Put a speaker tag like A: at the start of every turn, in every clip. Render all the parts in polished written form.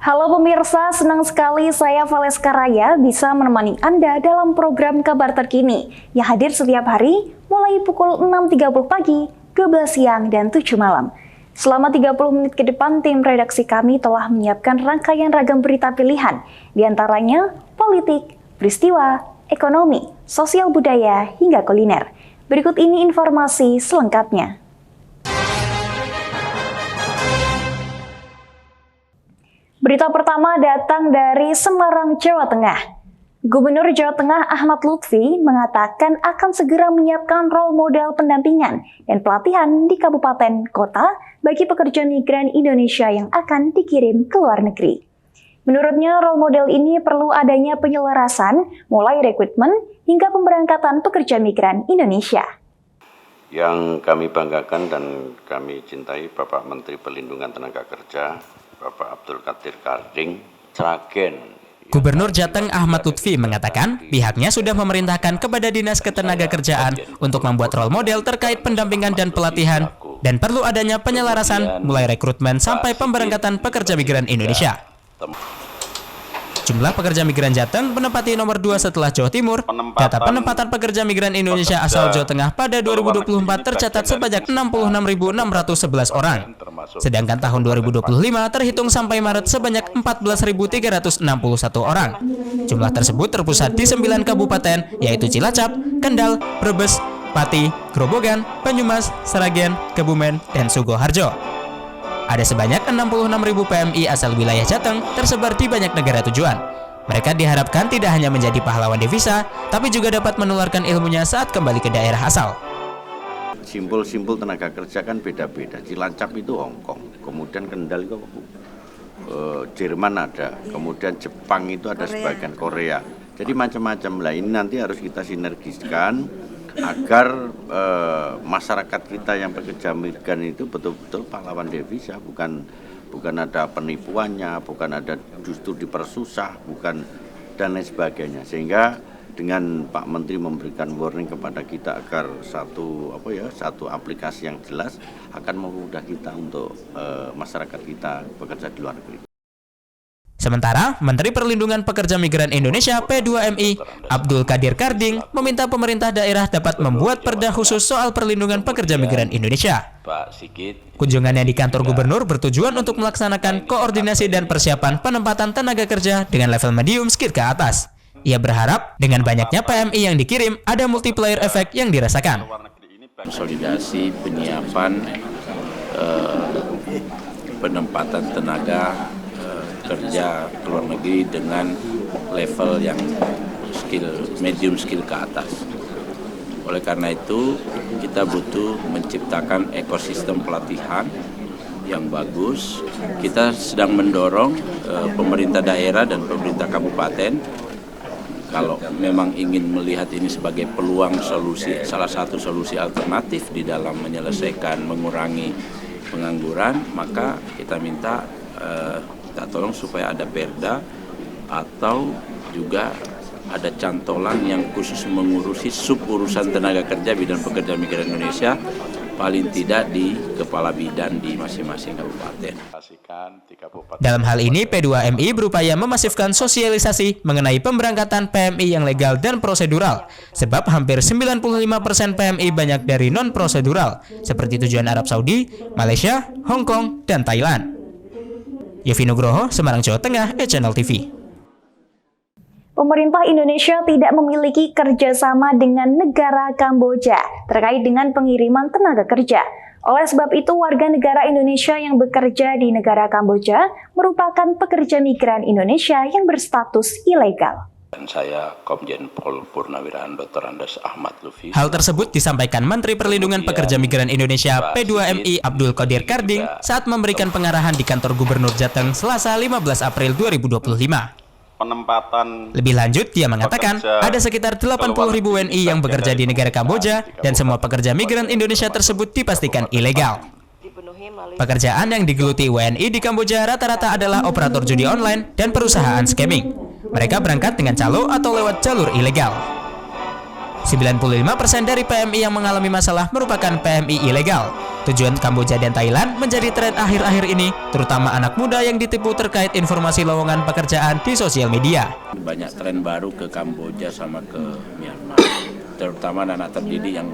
A: Halo pemirsa, senang sekali saya Valeska Raya bisa menemani Anda dalam program kabar terkini yang hadir setiap hari mulai pukul 6.30 pagi, 12 siang, dan 7 malam. Selama 30 menit ke depan, tim redaksi kami telah menyiapkan rangkaian ragam berita pilihan, diantaranya politik, peristiwa, ekonomi, sosial budaya, hingga kuliner. Berikut ini informasi selengkapnya. Berita pertama datang dari Semarang, Jawa Tengah. Gubernur Jawa Tengah Ahmad Lutfi mengatakan akan segera menyiapkan role model pendampingan dan pelatihan di kabupaten kota bagi pekerja migran Indonesia yang akan dikirim ke luar negeri. Menurutnya, role model ini perlu adanya penyelarasan mulai rekrutmen hingga pemberangkatan pekerja migran Indonesia.
B: Yang kami banggakan dan kami cintai Bapak Menteri Perlindungan Tenaga Kerja, Bapak Abdul Qadir Karding, Sragen.
C: Gubernur Jateng Ahmad Lutfi mengatakan pihaknya sudah memerintahkan kepada Dinas Ketenagakerjaan untuk membuat role model terkait pendampingan dan pelatihan dan perlu adanya penyelarasan mulai rekrutmen sampai pemberangkatan pekerja migran Indonesia. Jumlah pekerja migran Jateng menempati nomor 2 setelah Jawa Timur. Data penempatan pekerja migran Indonesia asal Jawa Tengah pada 2024 tercatat sebanyak 66.611 orang. Sedangkan tahun 2025 terhitung sampai Maret sebanyak 14.361 orang. Jumlah tersebut terpusat di 9 kabupaten, yaitu Cilacap, Kendal, Brebes, Pati, Grobogan, Banyumas, Sragen, Kebumen, dan Sukoharjo. Ada sebanyak 66.000 PMI asal wilayah Jateng tersebar di banyak negara tujuan. Mereka diharapkan tidak hanya menjadi pahlawan devisa, tapi juga dapat menularkan ilmunya saat kembali ke daerah asal.
B: Simpul-simpul tenaga kerja kan beda-beda. Cilacap itu Hongkong, kemudian Kendal itu Jerman ada, kemudian Jepang itu ada sebagian Korea. Jadi macam-macam lah. Ini nanti harus kita sinergiskan agar masyarakat kita yang pekerja migran itu betul-betul pahlawan devisa, bukan ada penipuannya, bukan ada justru dipersusah, bukan dan lain sebagainya. Sehingga dengan Pak Menteri memberikan warning kepada kita agar satu aplikasi yang jelas akan memudahkan kita untuk masyarakat kita bekerja di luar negeri.
C: Sementara, Menteri Perlindungan Pekerja Migran Indonesia P2MI, Abdul Qadir Karding, meminta pemerintah daerah dapat membuat perda khusus soal perlindungan pekerja migran Indonesia. Kunjungannya di kantor gubernur bertujuan untuk melaksanakan koordinasi dan persiapan penempatan tenaga kerja dengan level medium skill ke atas. Ia berharap dengan banyaknya PMI yang dikirim, ada multiplier efek yang dirasakan.
D: Konsolidasi penyiapan penempatan tenaga kerja ke luar negeri dengan level yang medium skill ke atas. Oleh karena itu, kita butuh menciptakan ekosistem pelatihan yang bagus. Kita sedang mendorong pemerintah daerah dan pemerintah kabupaten, kalau memang ingin melihat ini sebagai peluang solusi, salah satu solusi alternatif di dalam menyelesaikan mengurangi pengangguran, maka kita minta kita tolong supaya ada perda atau juga ada cantolan yang khusus mengurusi sub-urusan tenaga kerja bidang pekerja migran Indonesia, paling tidak di kepala bidan di masing-masing kabupaten.
C: Dalam hal ini, P2MI berupaya memasifkan sosialisasi mengenai pemberangkatan PMI yang legal dan prosedural, sebab hampir 95% PMI banyak dari non-prosedural, seperti tujuan Arab Saudi, Malaysia, Hong Kong, dan Thailand. Yofi Nugroho, Semarang, Jawa Tengah, E-Channel TV.
A: Pemerintah Indonesia tidak memiliki kerjasama dengan negara Kamboja terkait dengan pengiriman tenaga kerja. Oleh sebab itu, warga negara Indonesia yang bekerja di negara Kamboja merupakan pekerja migran Indonesia yang berstatus ilegal.
D: Dan saya Komjen Pol Purnawirawan Dr. Andes Ahmad Lutfi.
C: Hal tersebut disampaikan Menteri Perlindungan Pekerja Migran Indonesia P2MI Abdul Qadir Karding saat memberikan pengarahan di kantor Gubernur Jateng Selasa 15 April 2025. Lebih lanjut, dia mengatakan ada sekitar 80.000 WNI yang bekerja di negara Kamboja dan semua pekerja migran Indonesia tersebut dipastikan ilegal. Pekerjaan yang digeluti WNI di Kamboja rata-rata adalah operator judi online dan perusahaan scamming. Mereka berangkat dengan calo atau lewat jalur ilegal. 95% dari PMI yang mengalami masalah merupakan PMI ilegal. Tujuan Kamboja dan Thailand menjadi tren akhir-akhir ini, terutama anak muda yang ditipu terkait informasi lowongan pekerjaan di sosial media.
D: Banyak tren baru ke Kamboja sama ke Myanmar, terutama anak terdidik yang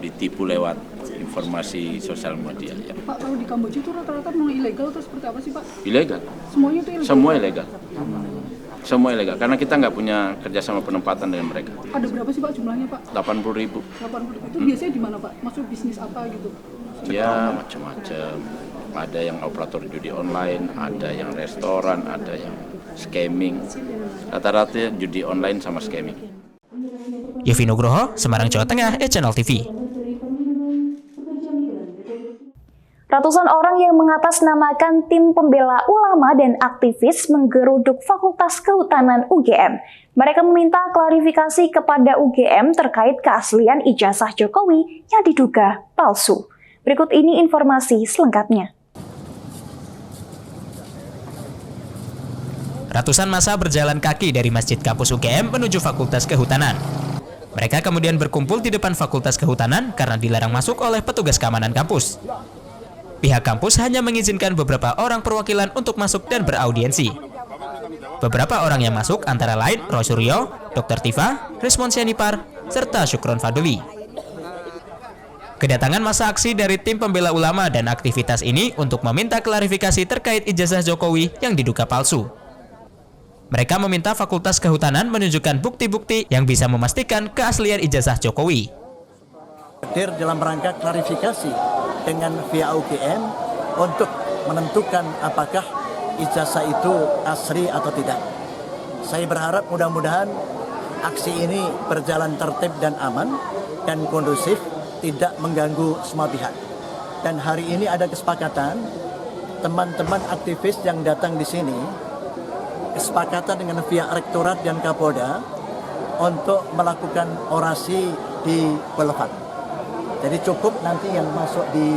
D: ditipu lewat informasi sosial media. Ya.
E: Pak, kalau di Kamboja itu rata-rata non ilegal atau seperti apa sih Pak?
D: Ilegal.
E: Semuanya itu ilegal?
D: Semua ilegal. Semua ilegal, karena kita nggak punya kerjasama penempatan dengan mereka.
E: Ada berapa sih Pak jumlahnya Pak?
D: 80.000.
E: 80. Itu biasanya di mana Pak? Maksud bisnis apa gitu?
D: Ya macam-macam. Ada yang operator judi online, ada yang restoran, ada yang scamming. Rata-rata judi online sama scamming.
C: Yofi Nugroho, Semarang, Jawa Tengah, Channel TV.
A: Ratusan orang yang mengatasnamakan tim pembela ulama dan aktivis menggeruduk Fakultas Kehutanan UGM. Mereka meminta klarifikasi kepada UGM terkait keaslian ijazah Jokowi yang diduga palsu. Berikut ini informasi selengkapnya.
C: Ratusan massa berjalan kaki dari Masjid Kampus UGM menuju Fakultas Kehutanan. Mereka kemudian berkumpul di depan Fakultas Kehutanan karena dilarang masuk oleh petugas keamanan kampus. Pihak kampus hanya mengizinkan beberapa orang perwakilan untuk masuk dan beraudiensi. Beberapa orang yang masuk antara lain Rosuryo, Dr. Tifa, Rismon Sianipar, serta Syukron Fadli. Kedatangan massa aksi dari tim pembela ulama dan aktivitas ini untuk meminta klarifikasi terkait ijazah Jokowi yang diduga palsu. Mereka meminta Fakultas Kehutanan menunjukkan bukti-bukti yang bisa memastikan keaslian ijazah Jokowi.
F: Hadir dalam rangka klarifikasi dengan via UGM untuk menentukan apakah ijazah itu asli atau tidak. Saya berharap mudah-mudahan aksi ini berjalan tertib dan aman dan kondusif, tidak mengganggu semua pihak. Dan hari ini ada kesepakatan teman-teman aktivis yang datang di sini, kesepakatan dengan pihak Rektorat dan Kapolda untuk melakukan orasi di Boulevard. Jadi cukup nanti yang masuk di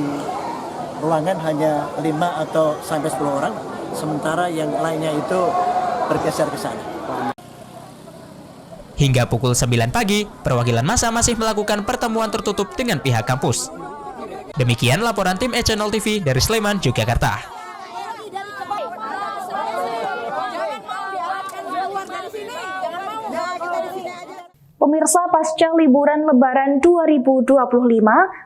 F: ruangan hanya 5 atau sampai 10 orang, sementara yang lainnya itu bergeser ke sana.
C: Hingga pukul 9 pagi, perwakilan massa masih melakukan pertemuan tertutup dengan pihak kampus. Demikian laporan tim Channel TV dari Sleman, Yogyakarta.
A: Pemirsa, pasca liburan Lebaran 2025,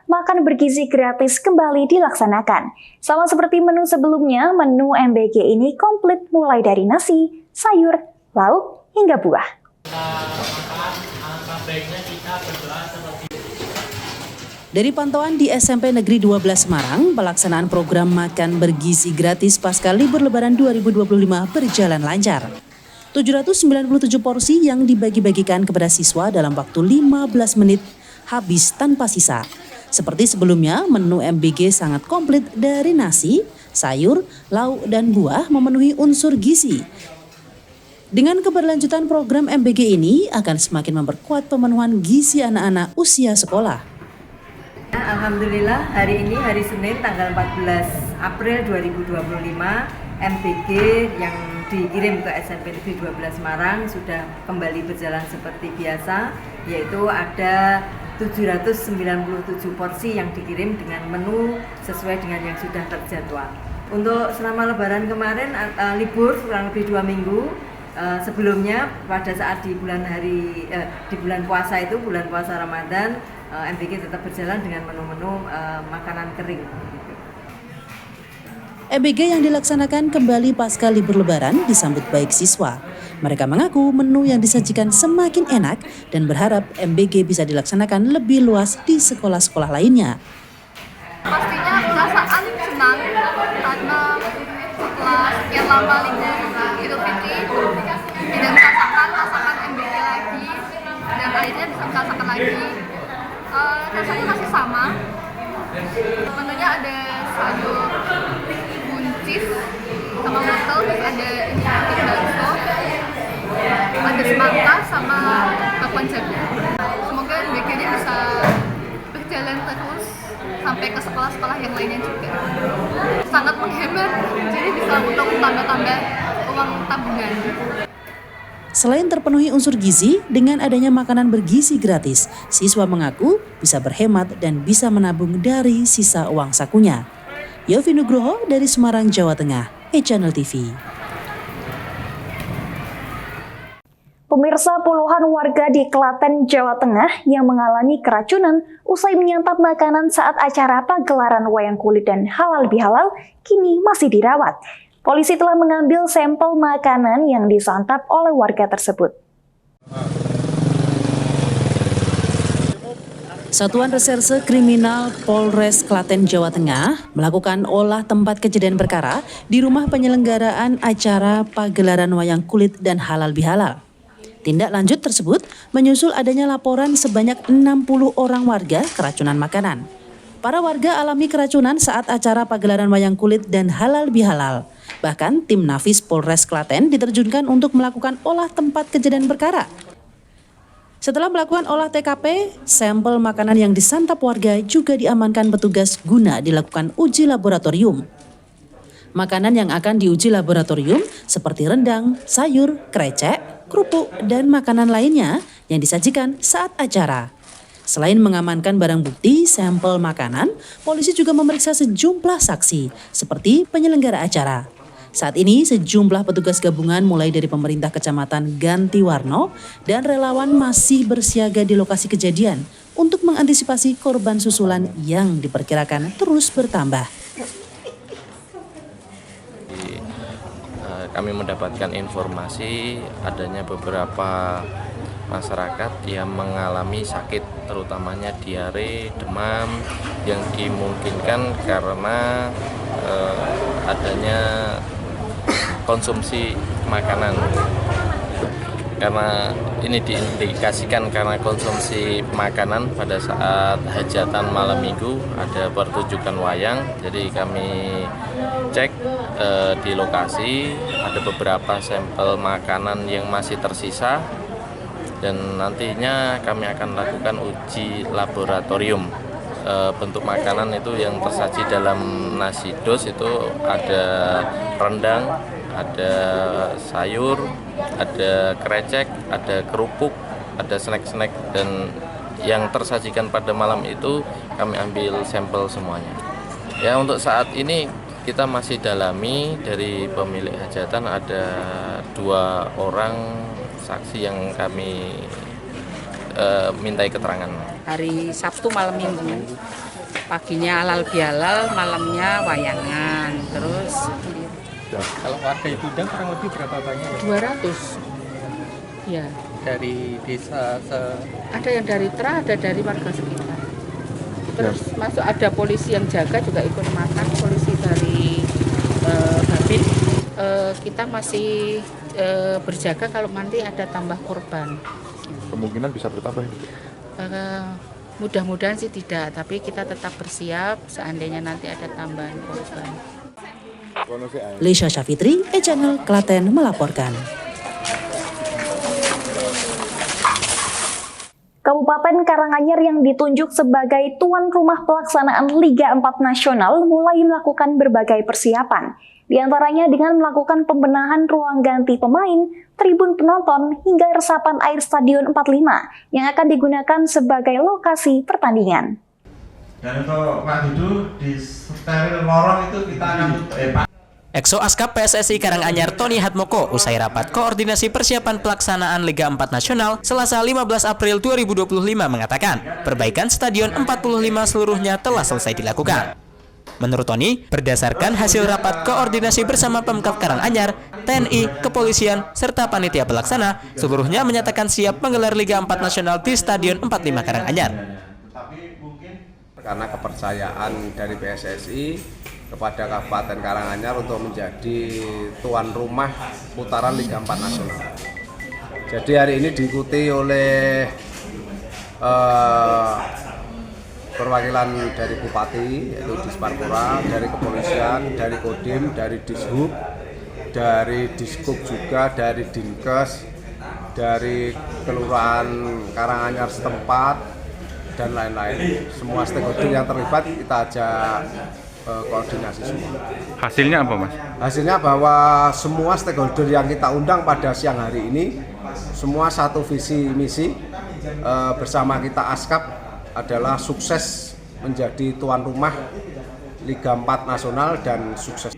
A: makan bergizi gratis kembali dilaksanakan. Sama seperti menu sebelumnya, menu MBG ini komplit mulai dari nasi, sayur, lauk, hingga buah.
G: Dari pantauan di SMP Negeri 12 Semarang, pelaksanaan program makan bergizi gratis pasca libur Lebaran 2025 berjalan lancar. 797 porsi yang dibagi-bagikan kepada siswa dalam waktu 15 menit habis tanpa sisa. Seperti sebelumnya, menu MBG sangat komplit dari nasi, sayur, lauk, dan buah memenuhi unsur gizi. Dengan keberlanjutan program MBG ini akan semakin memperkuat pemenuhan gizi anak-anak usia sekolah.
H: Alhamdulillah hari ini hari Senin tanggal 14 April 2025 MBG yang dikirim ke SMP Negeri 12 Semarang sudah kembali berjalan seperti biasa, yaitu ada 797 porsi yang dikirim dengan menu sesuai dengan yang sudah terjadwal. Untuk selama Lebaran kemarin libur kurang lebih 2 minggu. Sebelumnya pada saat di bulan puasa itu, bulan puasa Ramadan, MBG tetap berjalan dengan menu-menu makanan kering.
G: MBG yang dilaksanakan kembali pasca libur Lebaran disambut baik siswa. Mereka mengaku menu yang disajikan semakin enak dan berharap MBG bisa dilaksanakan lebih luas di sekolah-sekolah lainnya.
I: Pastinya perasaan senang karena setelah sekian lama libur Idul Fitri tidak merasakan masakan MBG lagi dan akhirnya bisa merasakan lagi. Rasanya masih sama. Menunya ada sayur buncis sama wortel, terus ada ikan bakso, ada semangka sama bakwan jagung. Semoga MBG-nya bisa berjalan terus sampai ke sekolah-sekolah yang lainnya juga. Sangat menghemat, jadi bisa untuk tambah-tambah uang tabungan.
G: Selain terpenuhi unsur gizi, dengan adanya makanan bergizi gratis, siswa mengaku bisa berhemat dan bisa menabung dari sisa uang sakunya. Yofi Nugroho dari Semarang, Jawa Tengah, E-Channel TV.
A: Pemirsa, puluhan warga di Klaten, Jawa Tengah yang mengalami keracunan usai menyantap makanan saat acara pagelaran wayang kulit dan halal bihalal kini masih dirawat. Polisi telah mengambil sampel makanan yang disantap oleh warga tersebut.
G: Satuan Reserse Kriminal Polres Klaten, Jawa Tengah melakukan olah tempat kejadian perkara di rumah penyelenggaraan acara pagelaran wayang kulit dan halal bihalal. Tindak lanjut tersebut menyusul adanya laporan sebanyak 60 orang warga keracunan makanan. Para warga alami keracunan saat acara pagelaran wayang kulit dan halal bihalal. Bahkan tim Nafis Polres Klaten diterjunkan untuk melakukan olah tempat kejadian perkara. Setelah melakukan olah TKP, sampel makanan yang disantap warga juga diamankan petugas guna dilakukan uji laboratorium. Makanan yang akan diuji laboratorium seperti rendang, sayur, krecek, kerupuk, dan makanan lainnya yang disajikan saat acara. Selain mengamankan barang bukti sampel makanan, polisi juga memeriksa sejumlah saksi seperti penyelenggara acara. Saat ini sejumlah petugas gabungan mulai dari pemerintah Kecamatan Gantiwarno dan relawan masih bersiaga di lokasi kejadian untuk mengantisipasi korban susulan yang diperkirakan terus bertambah.
J: Kami mendapatkan informasi adanya beberapa masyarakat yang mengalami sakit, terutamanya diare, demam, yang dimungkinkan karena adanya konsumsi makanan. Karena ini diindikasikan karena konsumsi makanan pada saat hajatan malam minggu ada pertunjukan wayang. Jadi kami cek di lokasi ada beberapa sampel makanan yang masih tersisa dan nantinya kami akan lakukan uji laboratorium. Bentuk makanan itu yang tersaji dalam nasi dos itu ada rendang, ada sayur, ada krecek, ada kerupuk, ada snack-snack, dan yang tersajikan pada malam itu kami ambil sampel semuanya. Ya, untuk saat ini kita masih dalami dari pemilik hajatan, ada 2 orang saksi yang kami mintai keterangan.
K: Hari Sabtu malam minggu, paginya halal bihalal, malamnya wayangan. Terus
L: kalau warga itu udah kurang lebih berapa banyak?
K: 200. Ya.
L: Dari desa
K: ada yang dari Tra, ada dari warga sekitar. Terus masuk ada polisi yang jaga juga ikut makan, polisi dari Babin. Kita masih berjaga kalau nanti ada tambah korban.
M: Kemungkinan bisa bertambah?
K: Mudah-mudahan sih tidak, tapi kita tetap bersiap seandainya nanti ada tambahan korban.
G: Lisha Syafitri, E-Channel Klaten melaporkan.
A: Kabupaten Karanganyar yang ditunjuk sebagai tuan rumah pelaksanaan Liga 4 Nasional mulai melakukan berbagai persiapan. Di antaranya dengan melakukan pembenahan ruang ganti pemain, tribun penonton, hingga resapan air Stadion 45 yang akan digunakan sebagai lokasi pertandingan.
N: Dan untuk Pak Dudu di steril lorong itu kita akan
C: Exo Askap PSSI Karanganyar Tony Hatmoko usai rapat koordinasi persiapan pelaksanaan Liga 4 Nasional Selasa 15 April 2025 mengatakan perbaikan Stadion 45 seluruhnya telah selesai dilakukan. Menurut Tony, berdasarkan hasil rapat koordinasi bersama Pemkab Karanganyar, TNI, Kepolisian, serta panitia pelaksana, seluruhnya menyatakan siap menggelar Liga 4 Nasional di Stadion 45 Karanganyar.
O: Karena kepercayaan dari PSSI kepada Kabupaten Karanganyar untuk menjadi tuan rumah putaran Liga 4 Nasional. Jadi hari ini diikuti oleh perwakilan dari Bupati, yaitu Disparpora, dari Kepolisian, dari Kodim, dari Dishub, dari Diskub juga, dari Dinkes, dari Kelurahan Karanganyar setempat, dan lain-lain. Semua stakeholder yang terlibat kita ajak koordinasi semua.
M: Hasilnya apa, Mas?
O: Hasilnya bahwa semua stakeholder yang kita undang pada siang hari ini semua satu visi misi bersama kita ASKAP adalah sukses menjadi tuan rumah Liga 4 Nasional dan sukses.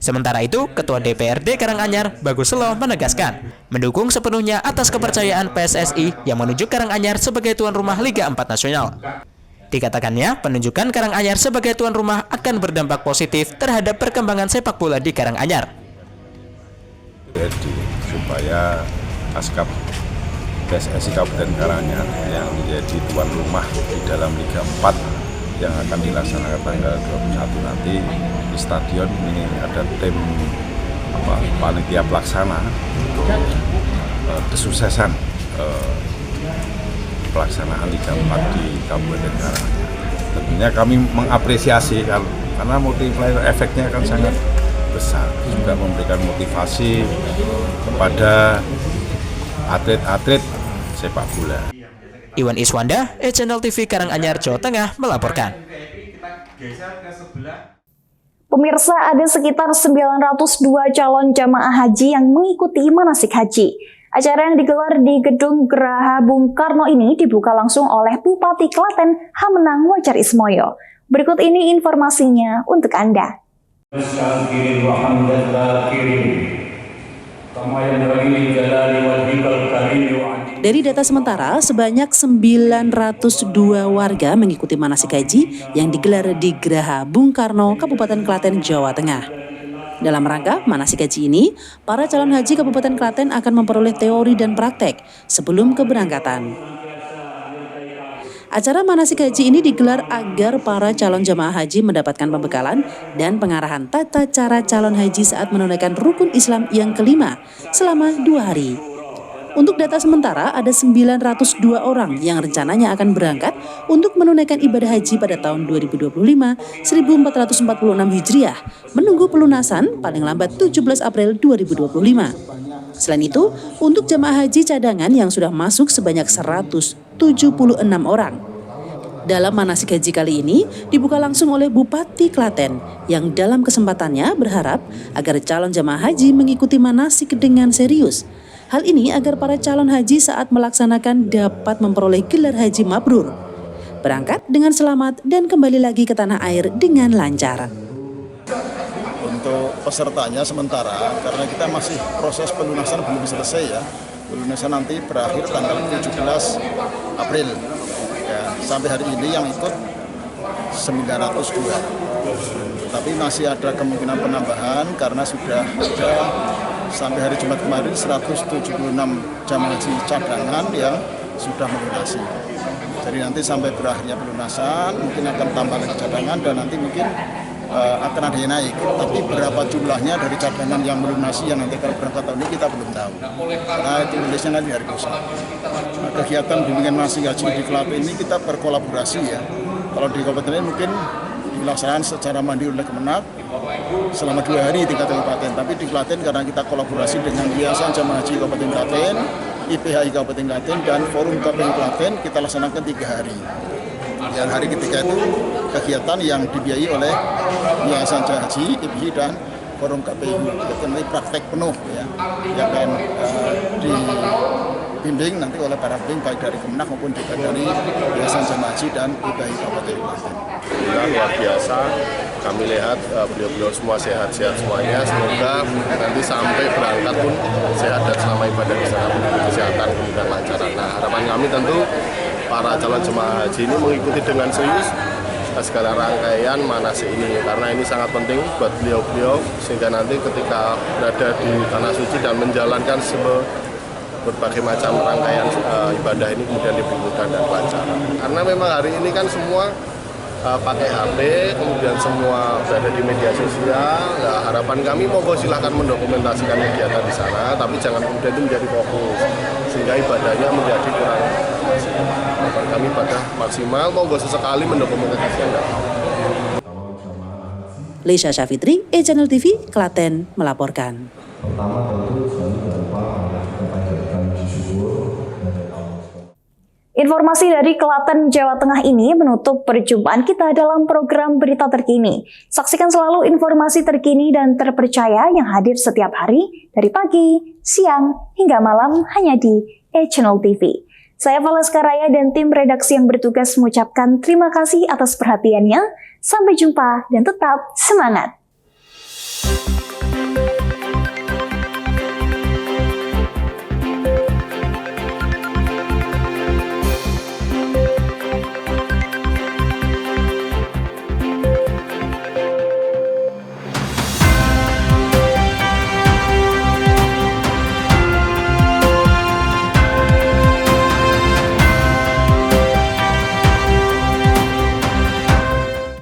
C: Sementara itu, Ketua DPRD Karanganyar, Bagus Selo, menegaskan mendukung sepenuhnya atas kepercayaan PSSI yang menunjuk Karanganyar sebagai tuan rumah Liga 4 Nasional. Dikatakannya, penunjukan Karanganyar sebagai tuan rumah akan berdampak positif terhadap perkembangan sepak bola di Karanganyar.
P: Jadi, supaya ASKAP PSSI Kabupaten Karanganyar yang menjadi tuan rumah di dalam Liga 4 yang akan dilaksanakan tanggal 21 nanti di stadion ini ada tim panitia pelaksana untuk kesuksesan pelaksanaan Liga 4 di Kabupaten Karanganyar. Tentunya kami mengapresiasi karena multiplier efeknya akan sangat besar, juga memberikan motivasi kepada atlet-atlet sepak bola.
C: Iwan Iswanda, Channel TV Karanganyar, Jawa Tengah melaporkan.
A: Pemirsa, ada sekitar 902 calon jamaah haji yang mengikuti manasik haji. Acara yang digelar di Gedung Geraha Bung Karno ini dibuka langsung oleh Bupati Klaten Hamenang Wajar Ismoyo. Berikut ini informasinya untuk Anda.
G: Dari data sementara, sebanyak 902 warga mengikuti manasik haji yang digelar di Geraha Bung Karno, Kabupaten Klaten, Jawa Tengah. Dalam rangka manasik haji ini, para calon haji Kabupaten Klaten akan memperoleh teori dan praktek sebelum keberangkatan. Acara manasik haji ini digelar agar para calon jamaah haji mendapatkan pembekalan dan pengarahan tata cara calon haji saat menunaikan rukun Islam yang kelima selama 2 hari. Untuk data sementara, ada 902 orang yang rencananya akan berangkat untuk menunaikan ibadah haji pada tahun 2025 1446 Hijriah, menunggu pelunasan paling lambat 17 April 2025. Selain itu, untuk jamaah haji cadangan yang sudah masuk sebanyak 176 orang. Dalam manasik haji kali ini dibuka langsung oleh Bupati Klaten yang dalam kesempatannya berharap agar calon jamaah haji mengikuti manasik dengan serius. Hal ini agar para calon haji saat melaksanakan dapat memperoleh gelar haji mabrur, berangkat dengan selamat dan kembali lagi ke tanah air dengan lancar.
Q: Untuk pesertanya sementara, karena kita masih proses pelunasan belum selesai ya. Pelunasan nanti berakhir tanggal 17 April. Ya, sampai hari ini yang ikut 902. Tapi masih ada kemungkinan penambahan karena sudah ada sampai hari Jumat kemarin 176 jamaah haji cadangan yang sudah melunasi. Jadi nanti sampai berakhirnya pelunasan mungkin akan tambah lagi cadangan dan nanti mungkin akan ada yang naik. Tapi berapa jumlahnya dari cadangan yang melunasi yang nanti kalau berangkat tahun ini kita belum tahu. Karena itu rilisnya nanti hari besok. Kegiatan bimbingan manasik haji di Klaten ini kita berkolaborasi ya. Kalau di kabupaten ini mungkin dilaksanakan secara mandiri oleh Kemenak selama 2 hari di tingkat kabupaten. Tapi di Klaten karena kita kolaborasi dengan Yayasan Jamaah Haji Kabupaten Klaten, IPHI Kabupaten Klaten dan Forum KPU Klaten kita laksanakan 3 hari. Yang hari ketiga itu kegiatan yang dibiayai oleh Yayasan Jamaah Haji, IPHI dan Forum KPU. Kegiatan ini praktek penuh ya, yang akan dibimbing nanti oleh para pembimbing baik dari Kemenak maupun juga dari Yayasan Jamaah Haji dan IPHI Kabupaten Klaten.
R: Luar biasa, kami lihat beliau-beliau semua sehat-sehat semuanya. Semoga nanti sampai berangkat pun sehat dan selama ibadah di sana kesehatan dan lancar. Nah, harapan kami tentu para calon jemaah haji ini mengikuti dengan serius segala rangkaian manasik ini karena ini sangat penting buat beliau-beliau sehingga nanti ketika berada di tanah suci dan menjalankan berbagai macam rangkaian ibadah ini kemudian lebih mudah dan lancar. Karena memang hari ini kan semua pakai HP, kemudian semua berada di media sosial. Nah, harapan kami monggo silahkan mendokumentasikan kegiatan di sana, tapi jangan kemudian itu menjadi fokus sehingga ibadahnya menjadi kurang. Harapan kami pada maksimal, monggo sesekali mendokumentasikan.
G: Leisha Syafitri, Channel TV, Klaten melaporkan.
A: Informasi dari Klaten, Jawa Tengah ini menutup perjumpaan kita dalam program Berita Terkini. Saksikan selalu informasi terkini dan terpercaya yang hadir setiap hari dari pagi, siang, hingga malam hanya di e-Channel TV. Saya Valeska Raya dan tim redaksi yang bertugas mengucapkan terima kasih atas perhatiannya. Sampai jumpa dan tetap semangat!